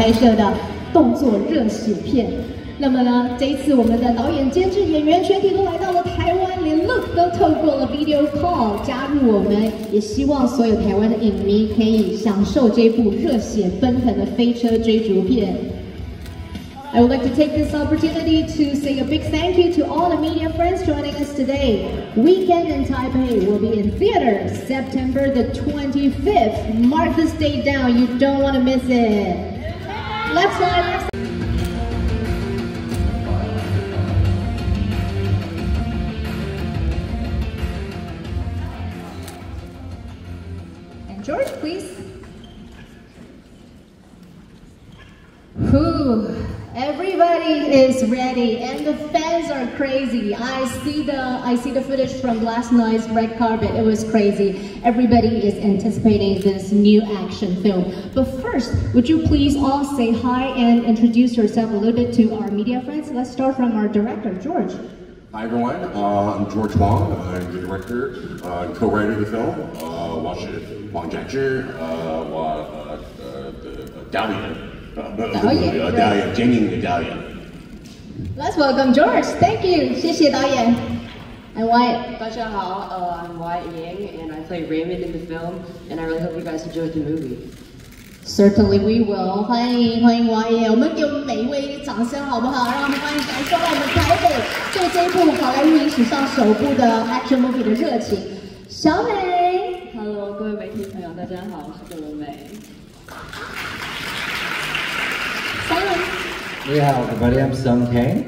拍摄的动作热血片。那么呢，这一次我们的导演、监制、演员全体都来到了台湾，连 Look 都透过了 video call 加入我们，也希望所有台湾的影迷可以享受这部热血奔腾的飞车追逐片。I would like to take this opportunity to say a big thank you to all the media friends joining us today. Weekend in Taipei will be in theaters September the 25th. Mark this date down, you don't want to miss it. Left side, left side. And George, please. Whew. Everybody is ready, and the fans are crazy. I see the footage from last night's red carpet. It was crazy. Everybody is anticipating this new action film. But first, would you please all say hi and introduce yourself a little bit to our media friends? Let's start from our director, George. Hi everyone, I'm George Wong. I'm the director and co-writer of the film. 我是黄嘉智，导演，经营的导演。Let's welcome George. Thank you. 谢谢导演。And Wyatt. 大家好, I'm Wyatt Yang, and I play Raymond in the film, and I really hope you guys enjoyed the movie. Certainly we will. 欢迎 Wyatt， 我们给我们每一位一个掌声好不好？让我们欢迎感受到我们台北对这一部好莱坞影史上首部的 action movie 的热情。小美 Hello， 各位媒体朋友，大家好，我是郭美。Hey, everybody, I'm Kang.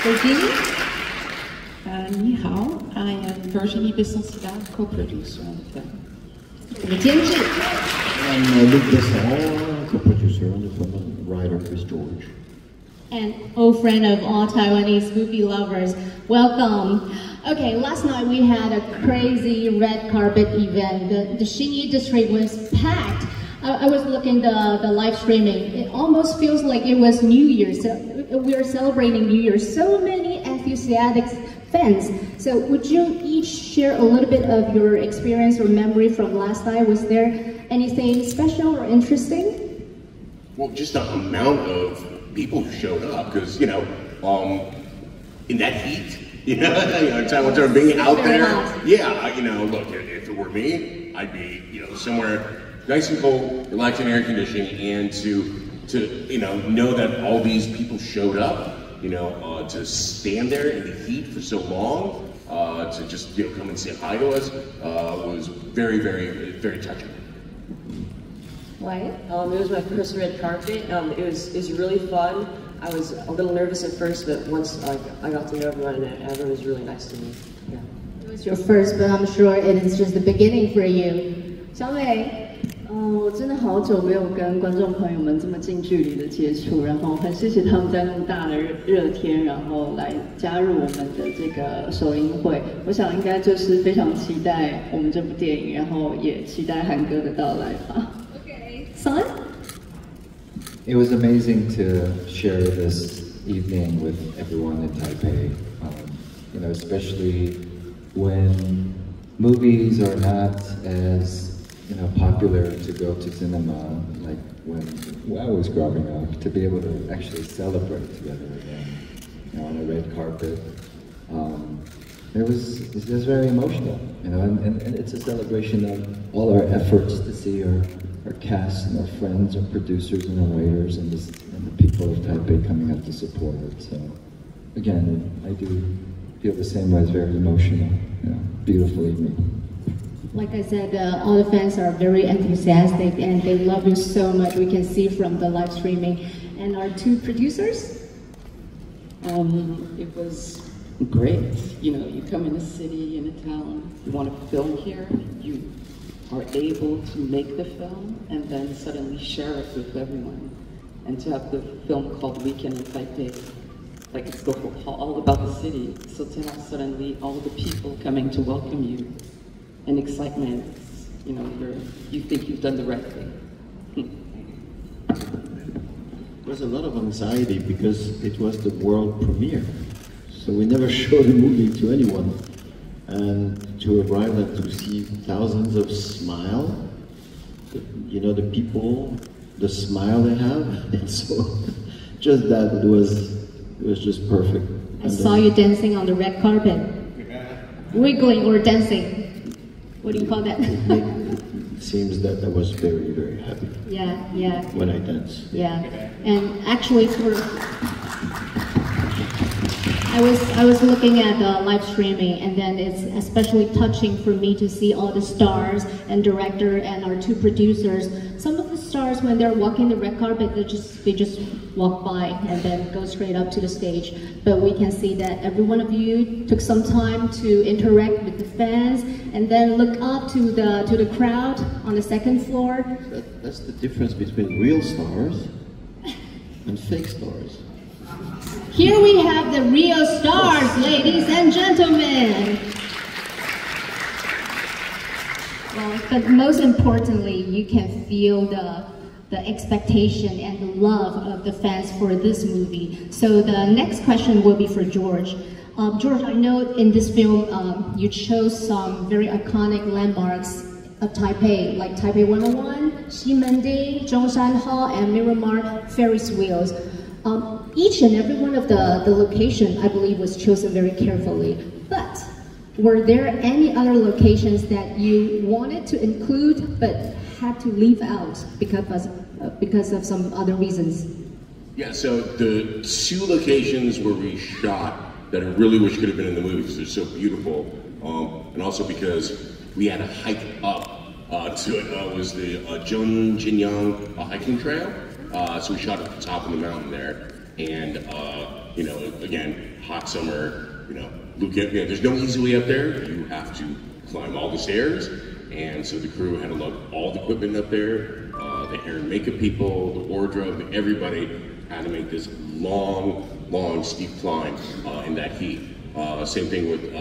Virginie? 你好, I am Virginie Besson, co-producer on the film. 我们监制 I'm Luc Besson, co-producer on the film, and writer is George. And old friend of all Taiwanese movie lovers, welcome. Okay, last night we had a crazy red carpet event. The Xinyi district was packed. I was looking the live streaming. It almost feels like it was New Year. So we are celebrating New Year. So many enthusiastic fans. So would you each share a little bit of your experience or memory from last night? Was there anything special or interesting? Well, just the amount of people who showed up, because in that heat, Taiwan being out there. Yeah, look, if it were me, I'd be somewhere nice and cold, relaxing air conditioning, and to know that all these people showed up, to stand there in the heat for so long, to just come and say hi to us, was very, very, very touching. Wyatt? It was my first red carpet. It was really fun. I was a little nervous at first, but once I got to know everyone, and everyone was really nice to me. Yeah. It was your first, but I'm sure it is just the beginning for you. 小美。我真的好久没有跟观众朋友们这么近距离的接触，然后很谢谢他们在那么大的热天，然后来加入我们的这个首映会。我想应该就是非常期待我们这部电影，然后也期待韩哥的到来吧。Okay, Son? It was amazing to share this evening with everyone in Taipei. Especially when movies are not as popular to go to cinema, like when I was growing up, to be able to actually celebrate together again, on a red carpet. It's just very emotional, and it's a celebration of all our efforts to see our cast and our friends, our producers and our writers, and the people of Taipei coming out to support it. So, again, I do feel the same way. It's very emotional, beautiful evening. Like I said, all the fans are very enthusiastic and they love you so much. We can see from the live streaming. And our two producers? It was great. You come in a city, in a town, you want to film here, you are able to make the film and then suddenly share it with everyone. And to have the film called Weekend in Taipei, like it's all about the city. So to have suddenly all the people coming to welcome you, and excitement, you think you've done the right thing. There was a lot of anxiety because it was the world premiere. So we never showed the movie to anyone. And to arrive and to see thousands of smiles you know, the people, the smile they have, and so just that it was just perfect. I saw you dancing on the red carpet, wiggling or dancing. What do you call that? It seems that I was very, very happy. Yeah. When I dance. Yeah, and actually I was looking at the live streaming, and then it's especially touching for me to see all the stars and director and our two producers. Some of the stars, when they're walking the red carpet, they just walk by and then go straight up to the stage. But we can see that every one of you took some time to interact with the fans and then look up to the crowd on the second floor. That's the difference between real stars and fake stars. Here we have the real stars, ladies and gentlemen. Well, but most importantly, you can feel the expectation and the love of the fans for this movie. So the next question will be for George. George, I know in this film you chose some very iconic landmarks of Taipei, like Taipei 101, Ximending, Zhongshan Hall, and Miramar Ferris wheels. Each and every one of the location, I believe, was chosen very carefully. But were there any other locations that you wanted to include but had to leave out because of some other reasons? Yeah, so the two locations where we shot that I really wish could have been in the movie because they're so beautiful, and also because we had to hike up to it, was the Zhongjingyang hiking trail. So we shot at the top of the mountain there, and you know, again, hot summer, you know, there's no easy way up there. You have to climb all the stairs, and so the crew had to load all the equipment up there. The hair and makeup people, the wardrobe, everybody had to make this long, steep climb in that heat. Same thing with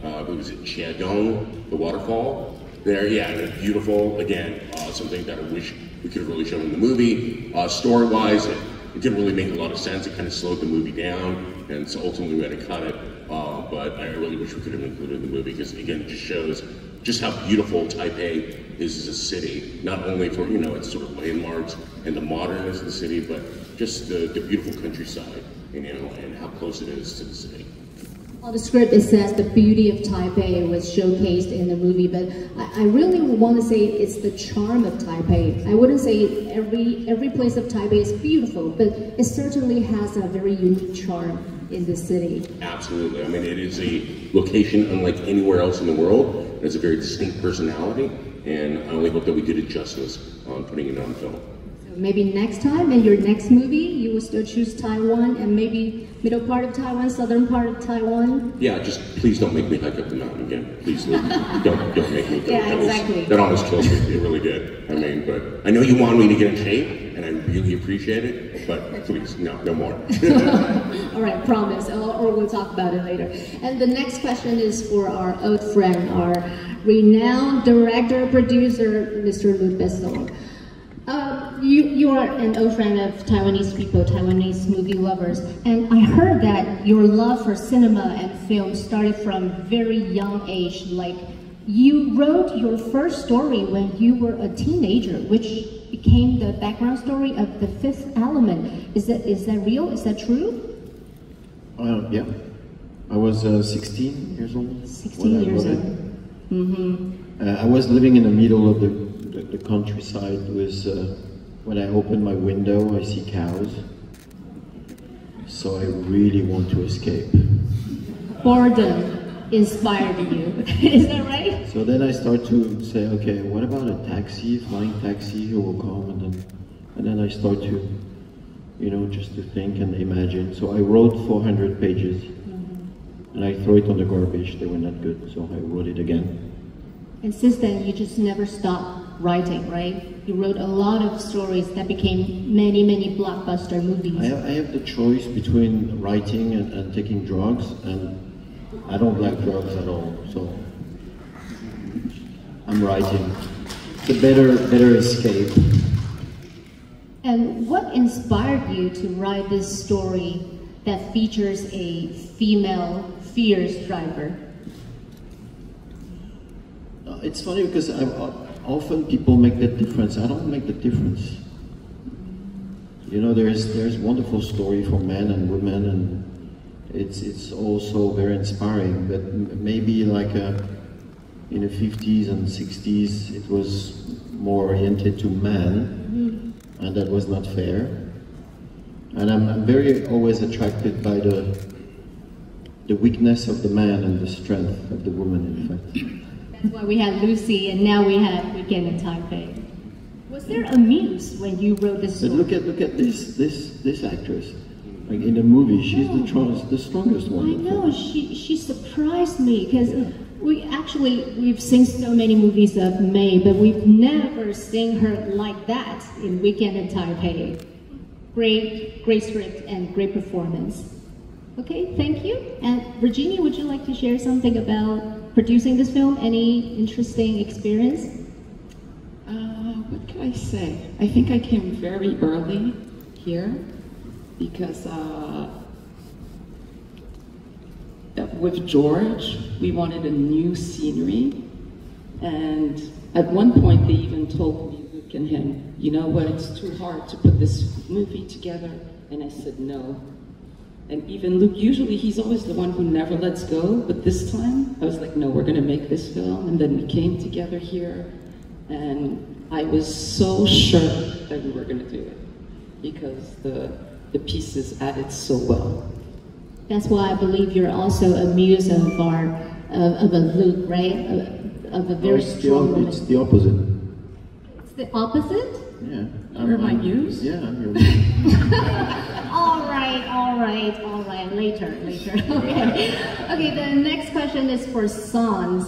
what was it, Chiadong, the waterfall there. Yeah, beautiful. Again, something that I wish we could have really shown in the movie. Story-wise, it didn't really make a lot of sense. It kind of slowed the movie down, and so ultimately we had to cut it. But I really wish we could have included it in the movie because, again, it just shows just how beautiful Taipei is as a city. Not only for, you know, its sort of landmarks and the modernness of the city, but just the beautiful countryside, you know, and how close it is to the city. On the script, it says the beauty of Taipei was showcased in the movie, but I really want to say it's the charm of Taipei. I wouldn't say every place of Taipei is beautiful, but it certainly has a very unique charm in the city. Absolutely. I mean, it is a location unlike anywhere else in the world. It has a very distinct personality, and I only hope that we did it justice on putting it on film. Maybe next time in your next movie, you will still choose Taiwan and maybe middle part of Taiwan, southern part of Taiwan. Yeah, just please don't make me hike up the mountain again. Please don't make me. Yeah, exactly. That almost killed me. It really did. I mean, but I know you want me to get in shape, and I really appreciate it. But please, no more. All right, promise. Or we'll talk about it later. And the next question is for our old friend, our renowned director, producer, Mr. Besson. You are an old friend of Taiwanese people, Taiwanese movie lovers, and I heard that your love for cinema and film started from very young age. Like, you wrote your first story when you were a teenager, which became the background story of The Fifth Element. Is that real? Is that true? Yeah. I was 16 years old. 16 years old. Mm-hmm. I was living in the middle of the countryside. With when I open my window, I see cows. So I really want to escape. Boredom inspired you. Is that right? So then I start to say, okay, what about a taxi, flying taxi who will come, and then I start to, you know, just to think and imagine. So I wrote 400 pages, and I throw it on the garbage. They were not good, so I wrote it again. And since then, you just never stopped writing, right? You wrote a lot of stories that became many blockbuster movies. I have the choice between writing and taking drugs, and I don't like drugs at all, so I'm writing. It's a better escape. And what inspired you to write this story that features a female fierce driver? It's funny because often people make that difference. I don't make the difference. You know, there's wonderful story for men and women, and it's also very inspiring. But maybe like in the 50s and 60s, it was more oriented to man, and that was not fair. And I'm very always attracted by the weakness of the man and the strength of the woman, in fact. That's why we had Lucy, and now we have Weekend in Taipei. Was there a muse when you wrote this story? But look at this actress. Like in the movie, she's the strongest one. I know, she surprised me, because we've seen so many movies of May, but we've never seen her like that in Weekend in Taipei. Great script and great performance. Okay, thank you. And Virginia, would you like to share something about producing this film? Any interesting experience? What can I say? I think I came very early here because with George, we wanted a new scenery. And at one point, they even told me, Luke and him, you know what, it's too hard to put this movie together. And I said, no. And even Luke, usually he's always the one who never lets go, but this time I was like, no, we're gonna make this film. And then we came together here, and I was so sure that we were gonna do it because the pieces added so well. That's why I believe you're also a muse of a Luke, right? Of a very strong woman. It's the opposite. It's the opposite? Yeah. You're my muse? Yeah, I'm your muse. All right. Later. Okay, the next question is for Son.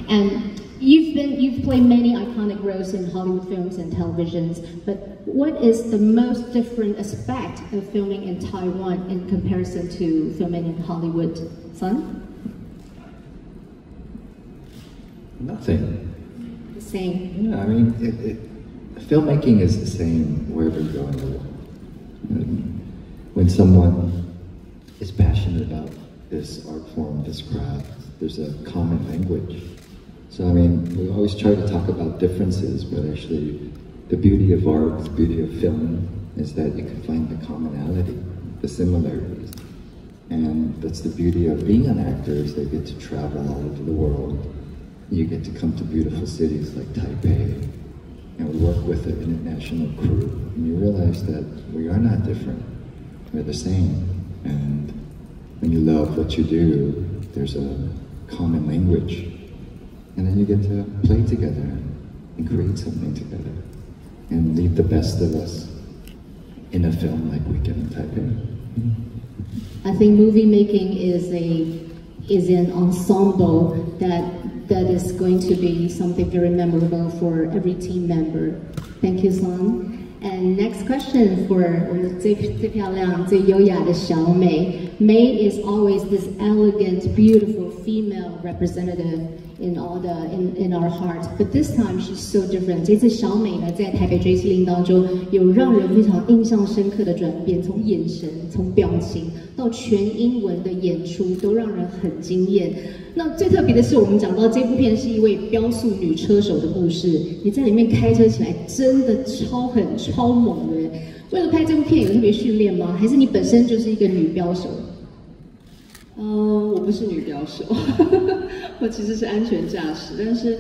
And you've played many iconic roles in Hollywood films and televisions, but what is the most different aspect of filming in Taiwan in comparison to filming in Hollywood? Son? Nothing. The same. Yeah, I mean, filmmaking is the same wherever you go in the world. When someone is passionate about this art form, this craft, there's a common language. So I mean, we always try to talk about differences, but actually the beauty of art, the beauty of film, is that you can find the commonality, the similarities. And that's the beauty of being an actor, is they get to travel all over the world. You get to come to beautiful cities like Taipei and work with an international crew. And you realize that we are not different, we're the same. And when you love what you do, there's a common language. And then you get to play together and create something together and leave the best of us in a film like Weekend in Taipei. I think movie making is an ensemble that is going to be something very memorable for every team member. Thank you, Son. And next question for 我们最漂亮、最优雅的小美。May is always this elegant, beautiful female representative in our heart, but this time she's so different. 这次小美呢，在台北追緝令当中有让人非常印象深刻的转变，从眼神、从表情到全英文的演出，都让人很惊艳。那最特别的是，我们讲到这部片是一位飙速女车手的故事，你在里面开车起来真的超狠、超猛的。为了拍这部片有特别训练吗？还是你本身就是一个女飙手？我不是女飙手，我其实是安全驾驶。但是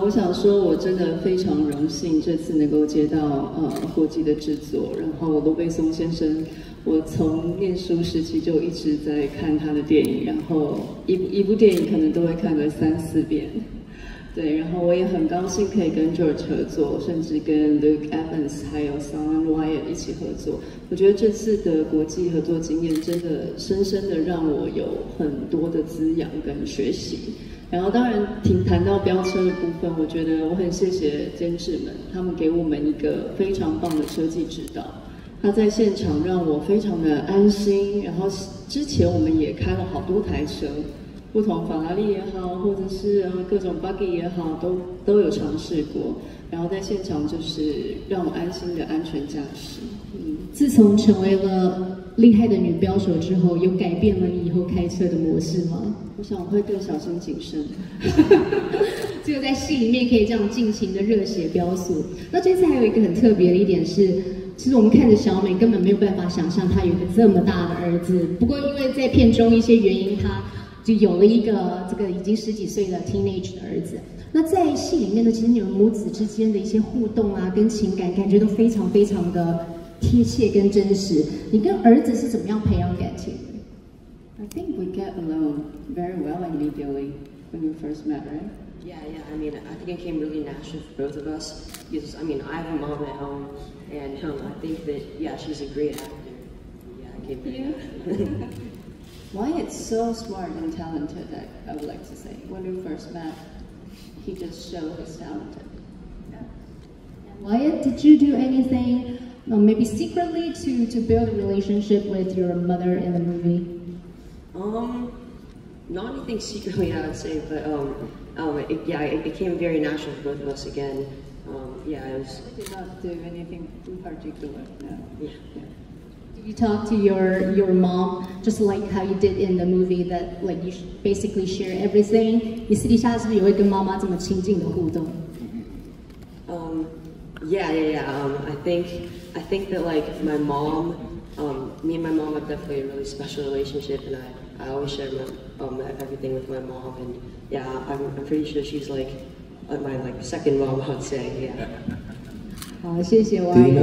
我想说，我真的非常荣幸这次能够接到国际的制作。然后罗贝松先生，我从念书时期就一直在看他的电影，然后一部电影可能都会看个3、4遍。对，然后我也很高兴可以跟 George 合作，甚至跟 Luke Evans 还有 Son Wyatt 一起合作。我觉得这次的国际合作经验真的深深的让我有很多的滋养跟学习。然后当然谈到飙车的部分，我觉得我很谢谢监制们，他们给我们一个非常棒的车技指导。他在现场让我非常的安心。然后之前我们也开了好多台车。不同法拉利也好，或者是各种 buggy 也好，都有尝试过。然后在现场就是让我安心的安全驾驶。自从成为了厉害的女飙手之后，有改变了你以后开车的模式吗？我想我会更小心谨慎。只有在戏里面可以这样尽情的热血飙速。那这次还有一个很特别的一点是，其实我们看着小美根本没有办法想象她有一个这么大的儿子。不过因为在片中一些原因，她就有了一个这个已经10几岁的 teenage 的儿子。那在戏里面呢，其实你们母子之间的一些互动啊，跟情感，感觉都非常非常的贴切跟真实。你跟儿子是怎么样培养感情的？ I think we get along very well immediately when we first met, right? Yeah. I mean, I think it came really natural for both of us because I mean, I have a mom at home, and I think that she's a great actor. Yeah, it came very natural. Wyatt's so smart and talented, I would like to say. When we first met, he just showed his talent. Wyatt, did you do anything, maybe secretly, to build a relationship with your mother in the movie? Not anything secretly, I would say, but it became very natural for both of us again. It was. I did not do anything in particular. No. Yeah. Did you talk to your mom just like how you did in the movie, that like you basically share everything? 你私底下是不是也会跟妈妈这么亲近的互动？ Yeah. I think that like my mom, me and my mom have definitely a really special relationship, and I always share everything with my mom, and I'm pretty sure she's like my like second mom, I would say. Yeah. 好，谢謝 Wyatt。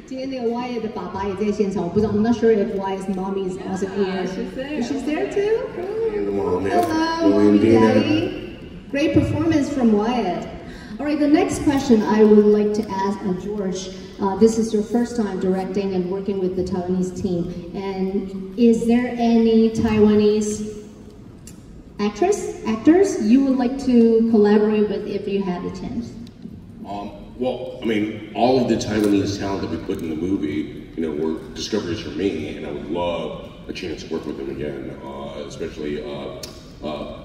今天那个 Wyatt 的爸爸也在现场，我不知道 I'm not sure if Wyatt's mommy is also here. She's there too. Hello, Daddy. Great performance from Wyatt. All right, the next question I would like to ask George. This is your first time directing and working with the Taiwanese team. And is there any Taiwanese actors you would like to collaborate with if you had the chance? Well, I mean, all of the Taiwanese talent that we put in the movie, were discoveries for me, and I would love a chance to work with them again, especially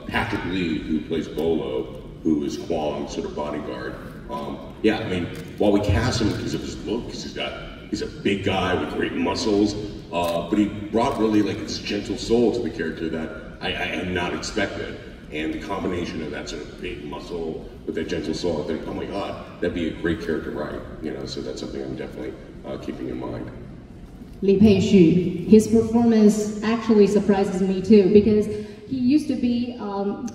Patrick Lee, who plays Bolo, who is Kwang's sort of bodyguard. I mean, while we cast him because of his look, because he's a big guy with great muscles, but he brought really like this gentle soul to the character that I had not expected. And the combination of that sort of big muscle with that gentle soul, I think, oh my God, that'd be a great character, right? So that's something I'm definitely keeping in mind. Li Pei-Xu, his performance actually surprises me too, because he used to be,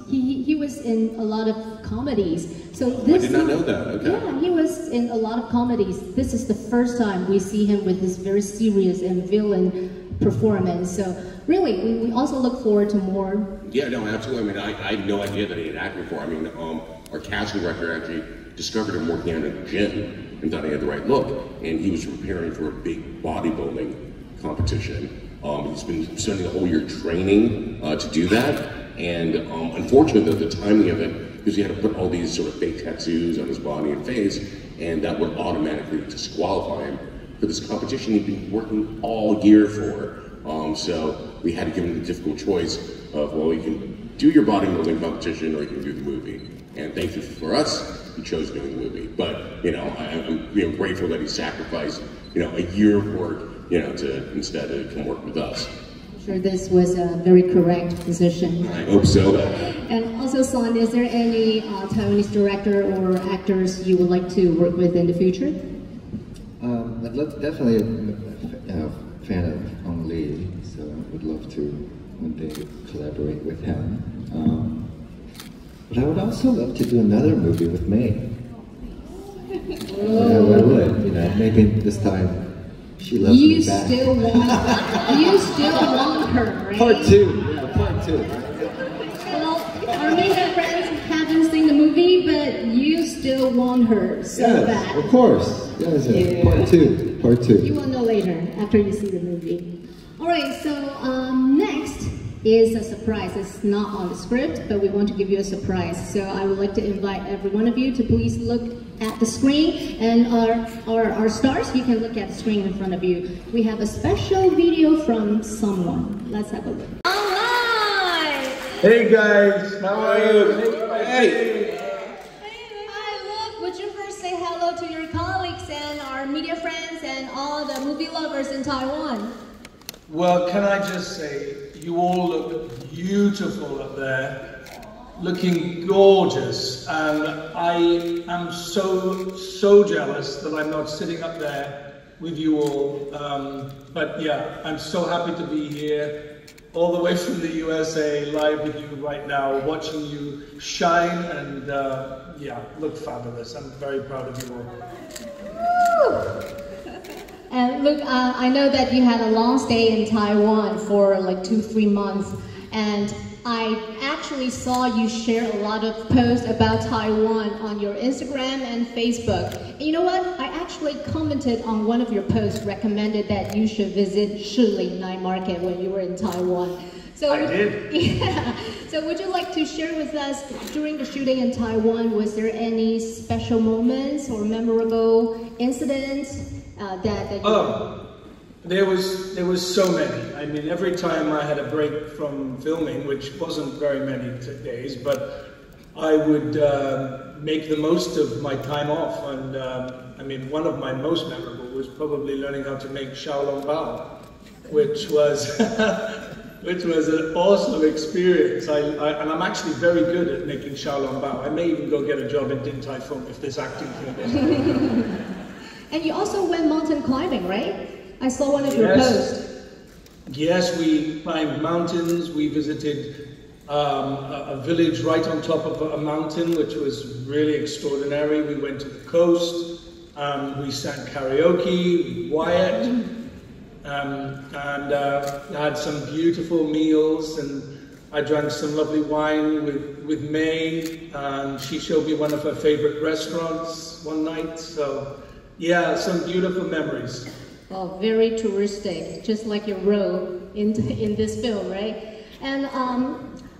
he was in a lot of comedies. So this I did not know that, okay. Yeah, he was in a lot of comedies. This is the first time we see him with this very serious and villain performance. So really, we also look forward to more. Yeah, no, absolutely. I mean, I had no idea that he had acted before. I mean, our casting director actually discovered him working out in a gym and thought he had the right look. And he was preparing for a big bodybuilding competition. He's been spending the whole year training to do that. And unfortunately, the timing of it, because he had to put all these sort of fake tattoos on his body and face, and that would automatically disqualify him for this competition he'd been working all year for. So we had to give him the difficult choice of, well, you can do your bodybuilding competition or you can do the movie. And thankfully for us, he chose doing the movie. But, I'm grateful that he sacrificed, a year of work, to instead come work with us. I'm sure this was a very correct decision. I hope so. And also, Son, is there any Taiwanese director or actors you would like to work with in the future? Definitely a fan of Hong Lee, so I would love to one day collaborate with him. But I would also love to do another movie with May. I would, maybe this time she loves me back. You still want her, right? Part 2, part 2. Well, our main friends haven't seen the movie, but you still want her so bad. Of course. Yes, yeah. Part 2. You will know later, after you see the movie. Alright, so next is a surprise. It's not on the script, but we want to give you a surprise. So I would like to invite every one of you to please look at the screen, and our stars, you can look at the screen in front of you. We have a special video from someone. Let's have a look. Hey guys, how are you? Hey! Hi, look, would you first say hello to your colleagues and our media friends and all the movie lovers in Taiwan? Well, can I just say, you all look beautiful up there, looking gorgeous, and I am so jealous that I'm not sitting up there with you all. But yeah, I'm so happy to be here, all the way from the USA, live with you right now, watching you shine, and yeah, look fabulous. I'm very proud of you all. Woo! And look, I know that you had a long stay in Taiwan for like 2-3 months, and I actually saw you share a lot of posts about Taiwan on your Instagram and Facebook. And you know what? I actually commented on one of your posts, recommended that you should visit Shilin Night Market when you were in Taiwan. So I did. Yeah. So would you like to share with us, during the shooting in Taiwan, was there any special moments or memorable incidents that you... Oh. There was so many. I mean, every time I had a break from filming, which wasn't very many days, but I would make the most of my time off. And I mean, one of my most memorable was probably learning how to make xiaolongbao, which was an awesome experience. And I'm actually very good at making xiaolongbao. I may even go get a job in Din Tai Fung if this acting thing doesn't. And you also went mountain climbing, right? I saw one of your posts. Yes, we climbed mountains. We visited a village right on top of a mountain, which was really extraordinary. We went to the coast. We sang karaoke with Wyatt, and had some beautiful meals. And I drank some lovely wine with May, and she showed me one of her favorite restaurants one night. So, yeah, some beautiful memories. Oh, very touristic, just like your role in this film, right? And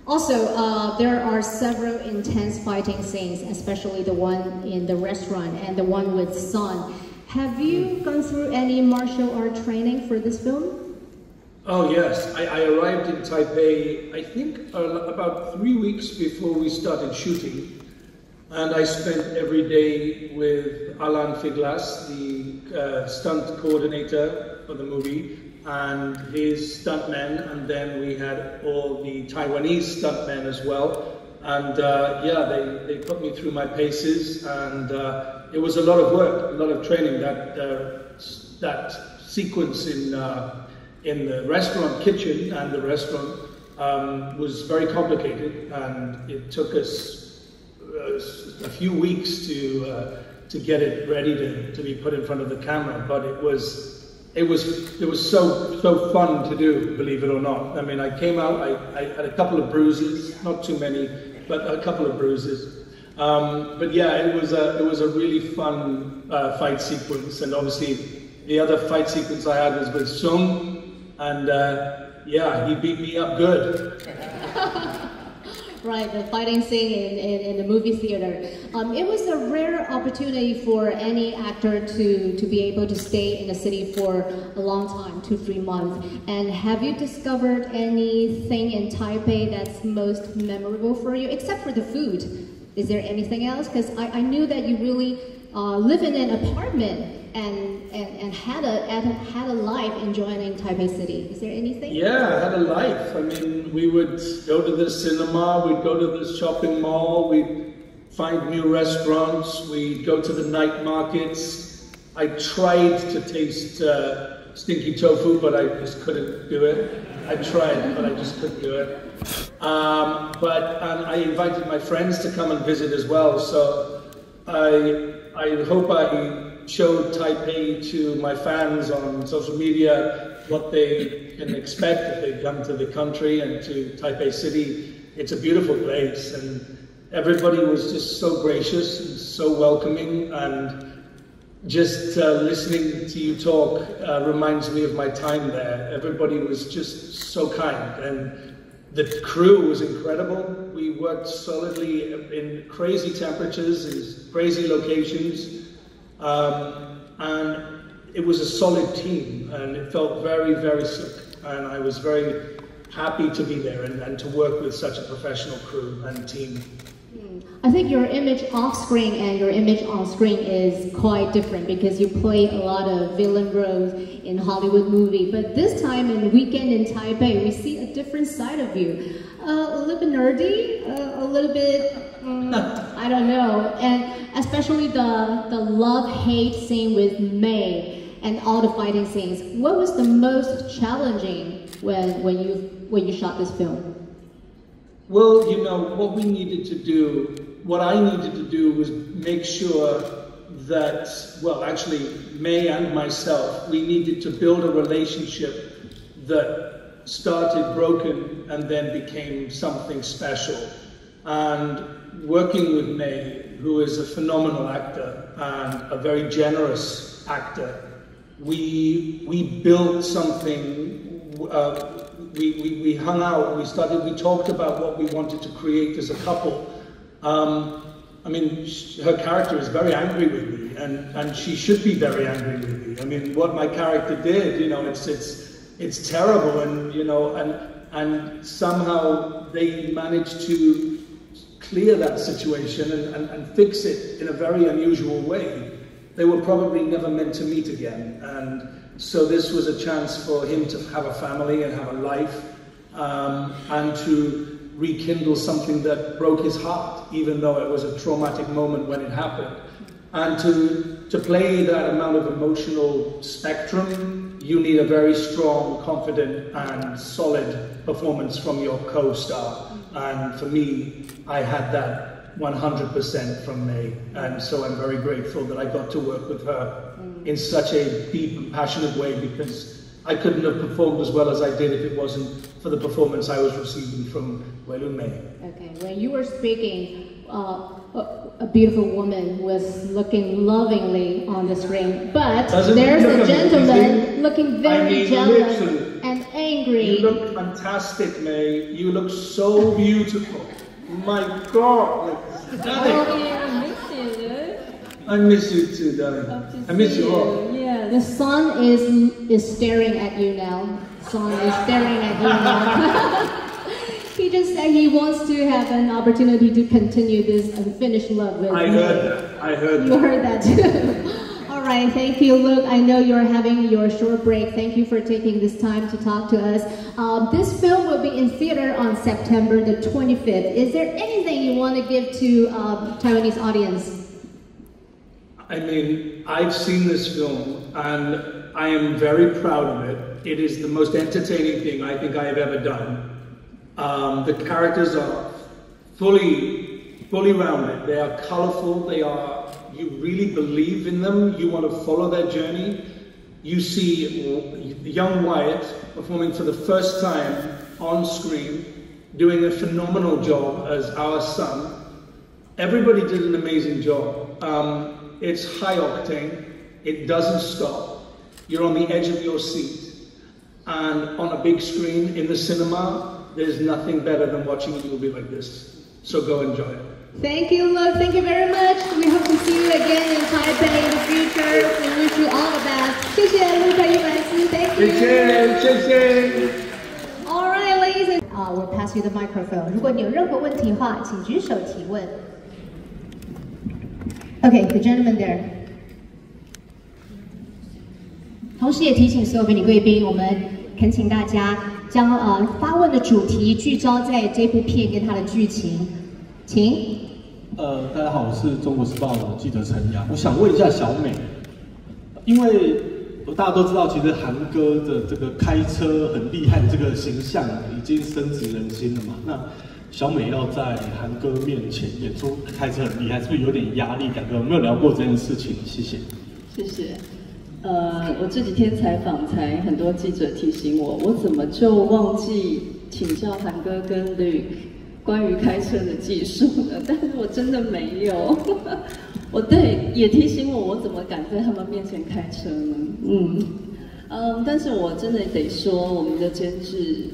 also, there are several intense fighting scenes, especially the one in the restaurant and the one with Son. Have you gone through any martial art training for this film? Oh yes, I arrived in Taipei, I think about 3 weeks before we started shooting. And I spent every day with Alan Figlas, the stunt coordinator for the movie, and his stuntmen, and then we had all the Taiwanese stuntmen as well. And yeah, they put me through my paces, and it was a lot of work, a lot of training. That sequence in the restaurant kitchen and the restaurant was very complicated, and it took us a few weeks to get it ready to be put in front of the camera, but it was so fun to do, believe it or not. I mean, I came out, I had a couple of bruises, not too many, but a couple of bruises. But yeah, it was a really fun fight sequence, and obviously the other fight sequence I had was with Sung, and yeah, he beat me up good. Right, the fighting scene in the movie theater. It was a rare opportunity for any actor to be able to stay in the city for a long time, 2-3 months. And have you discovered anything in Taipei that's most memorable for you, except for the food? Is there anything else? Because I knew that you really live in an apartment and had a life enjoying Taipei City. Is there anything? Yeah, I had a life. I mean, we would go to the cinema, we'd go to the shopping mall, we'd find new restaurants, we'd go to the night markets. I tried to taste stinky tofu, but I just couldn't do it. I tried, but I just couldn't do it. But I invited my friends to come and visit as well, so I hope I showed Taipei to my fans on social media, what they can expect if they come to the country and to Taipei City. It's a beautiful place, and everybody was just so gracious and so welcoming, and just listening to you talk reminds me of my time there. Everybody was just so kind, and the crew was incredible. We worked solidly in crazy temperatures, in crazy locations. And it was a solid team, and it felt very, very sick. And I was very happy to be there and to work with such a professional crew and team. I think your image off screen and your image on screen is quite different because you play a lot of villain roles in Hollywood movie. But this time in Weekend in Taipei, we see a different side of you. A little bit nerdy, a little bit, I don't know. And especially the love-hate scene with May and all the fighting scenes. What was the most challenging when you shot this film? Well, you know, what I needed to do was make sure that, well, actually, May and myself, we needed to build a relationship that started broken and then became something special. And working with May, who is a phenomenal actor and a very generous actor, we built something. We hung out, we talked about what we wanted to create as a couple. I mean, her character is very angry with me, and she should be very angry with me. I mean, what my character did, you know, it's terrible, and you know, and somehow they managed to clear that situation and fix it in a very unusual way. They were probably never meant to meet again, and so this was a chance for him to have a family and have a life, and to rekindle something that broke his heart, even though it was a traumatic moment when it happened. And to play that amount of emotional spectrum, you need a very strong, confident, and solid performance from your co-star. And for me, I had that 100% from May, and so I'm very grateful that I got to work with her in such a deep and passionate way, because I couldn't have performed as well as I did if it wasn't for the performance I was receiving from Welu May. Okay, when you were speaking, a beautiful woman was looking lovingly on the screen, but there's a gentleman looking very jealous and angry. You look fantastic, May. You look so beautiful. My God. I miss you too, darling. I miss you all. Yeah, the sun is staring at you now. Sun is staring at you now. He just said he wants to have an opportunity to continue this unfinished love with I heard that. I heard that. You heard that too. All right, thank you, Luke. I know you're having your short break. Thank you for taking this time to talk to us. This film will be in theater on September the 25th. Is there anything you want to give to Taiwanese audience? I mean, I've seen this film, and I am very proud of it. It is the most entertaining thing I think I have ever done. The characters are fully rounded. They are colorful. You really believe in them. You want to follow their journey. You see young Wyatt performing for the first time on screen, doing a phenomenal job as our son. Everybody did an amazing job. It's high octane. It doesn't stop. You're on the edge of your seat. And on a big screen in the cinema, there's nothing better than watching a movie like this. So go enjoy it. Thank you, Luke. Thank you very much. We hope to see you again in Taipei in the future. We wish you all the best. 谢谢路克伊凡斯. Thank you. 谢谢. All right, ladies and we'll pass you the microphone. 如果你有任何问题的话，请举手提问. Okay, the gentleman there. 同时也提醒所有美女贵宾，我们恳请大家将发问的主题聚焦在这部片跟它的剧情，请。大家好，我是中国时报的记者陈阳。我想问一下小美，因为大家都知道，其实韩哥的这个开车很厉害的这个形象已经深植人心了嘛。那小美要在韩哥面前演出开车很厉害，是不是有点压力？两个有没有聊过这件事情？谢谢。谢谢。我这几天采访才很多记者提醒我，我怎么就忘记请教韩哥跟Luke关于开车的技术呢？但是我真的没有。也提醒我怎么敢在他们面前开车呢？但是我真的得说，我们的监制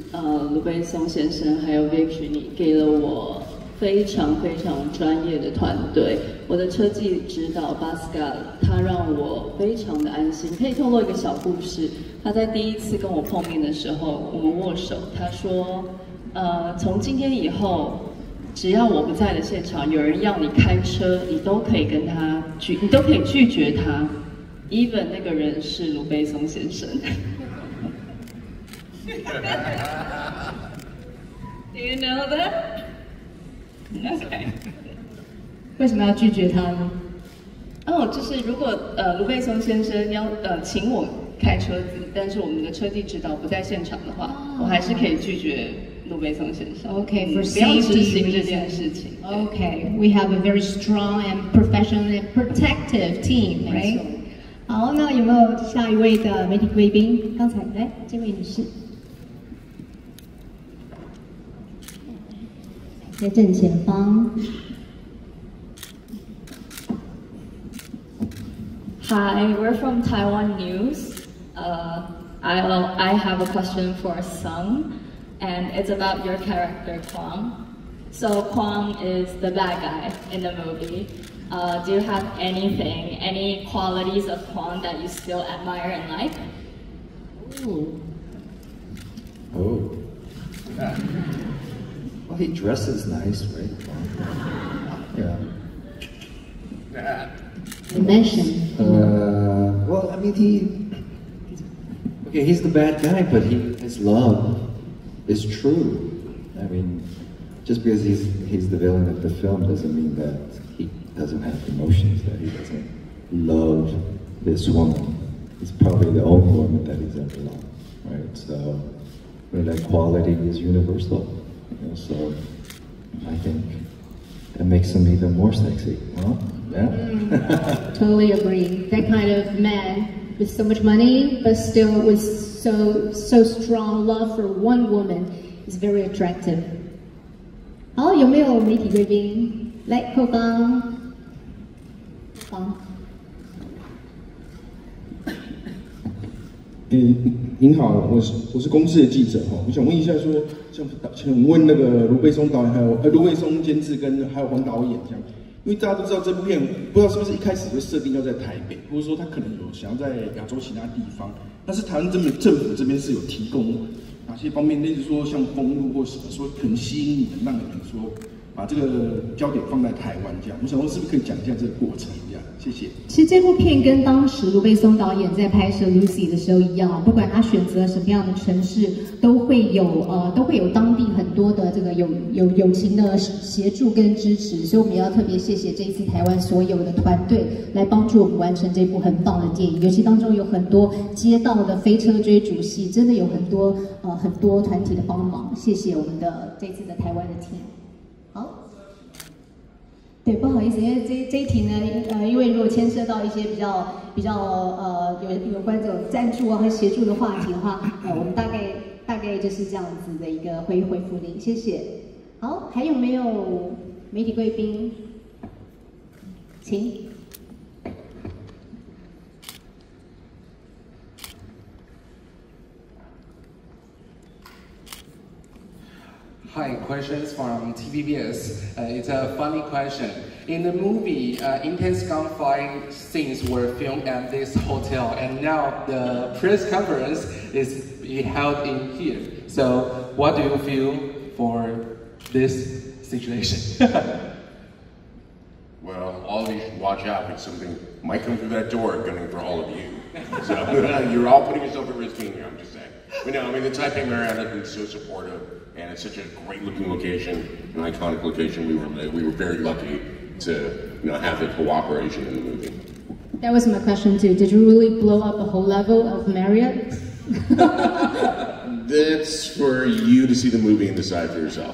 卢贝松先生还有 Victor 你给了我非常非常专业的团队。我的车技指导 Bascal 他让我非常的安心。可以透露一个小故事，他在第一次跟我碰面的时候，我们握手，他说从今天以后只要我不在的现场，有人要你开车，你都可以你都可以拒绝他 ，even 那个人是卢贝松先生。Do you know that? Okay. 为什么要拒绝他呢？就是如果卢贝松先生要请我开车子，但是我们的车技指导不在现场的话，我还是可以拒绝路贝松先生。Okay, for 不要执 safety 行这件事情。Okay, we have a very strong and professional and protective team, right? 好，那有没有下一位的媒体贵宾？刚才来，这位女士。在正前方。Hi, we're from Taiwan News. I have a question for Sung, and it's about your character Kwang. So Kwang is the bad guy in the movie. Do you have any qualities of Kwang that you still admire and like? Ooh. Oh. Well, he dresses nice, right? Yeah. Well, I mean, he's the bad guy, but his love is true. I mean, just because he's the villain of the film doesn't mean that he doesn't have emotions, that he doesn't love this woman. It's probably the only woman that he's ever loved, right? So, I mean, that quality is universal. So, I think that makes him even more sexy. Well, yeah. Totally agree. That kind of man with so much money, but still with so strong love for one woman is very attractive. 好，有没有媒体贵宾来后方？好。您好，我是公视的记者哈，我想问一下说，想问那个卢贝松导演还有卢贝松监制跟还有黄导演这样，因为大家都知道这部片不知道是不是一开始就设定要在台北，或者说他可能有想要在亚洲其他地方，但是台湾政府这边是有提供哪些方面，例如说像封路或什么，说可能吸引你们，让你们说把这个焦点放在台湾这样，我想说是不是可以讲一下这个过程这样？谢谢。其实这部片跟当时卢贝松导演在拍摄 Lucy 的时候一样，不管他选择什么样的城市，都会有当地很多的这个友情的协助跟支持，所以我们要特别谢谢这一次台湾所有的团队来帮助我们完成这部很棒的电影，尤其当中有很多街道的飞车追逐戏，真的有很多团体的帮忙，谢谢我们的这次的台湾的 team。好，对，不好意思，因为这一题呢，因为如果牵涉到一些比较有关这种赞助啊和协助的话题的话，我们大概就是这样子的一个回复您，谢谢。好，还有没有媒体贵宾？请。Hi, questions from TVBS. It's a funny question. In the movie, intense gunfight scenes were filmed at this hotel, and now the press conference is being held in here. So, what do you feel for this situation? Well, all of you should watch out because something might come through that door gunning for all of you. So, you're all putting yourself at risk being here, I'm just saying. But no, I mean, the Taipei Marriott has been so supportive. And it's such a great-looking location, an iconic location. We were very lucky to, have the cooperation in the movie. That was my question too. Did you really blow up the whole level of Marriott? That's for you to see the movie and decide for yourself.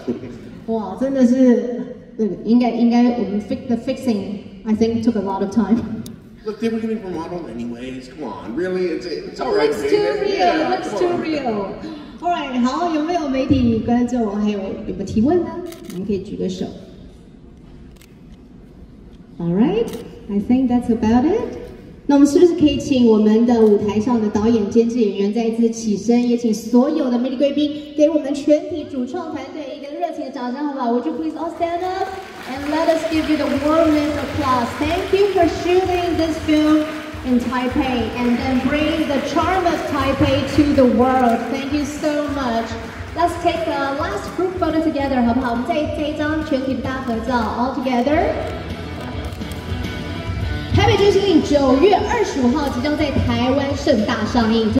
哇，真的是，应该我们 the fixing I think took a lot of time. Look, they were getting remodeled anyways. Come on, really? It's all right. Looks too real. Looks too real. Alright, 好，有没有媒体观众还有没有提问呢？你们可以举个手。Alright, I think that's about it. 那我们是不是可以请我们的舞台上的导演、监制、演员再一次起身，也请所有的媒体贵宾给我们全体主创团队一个热情的掌声，好不好 ？Would you please all stand up and let us give you the warmest applause? Thank you for shooting this film in Taipei and then bring the charm of Taipei to the world. Thank you so much. Let's take the last group photo together， 好不好？我们这一张全体的大合照 ，all together。台北追緝令9月25号即将在台湾盛大上映。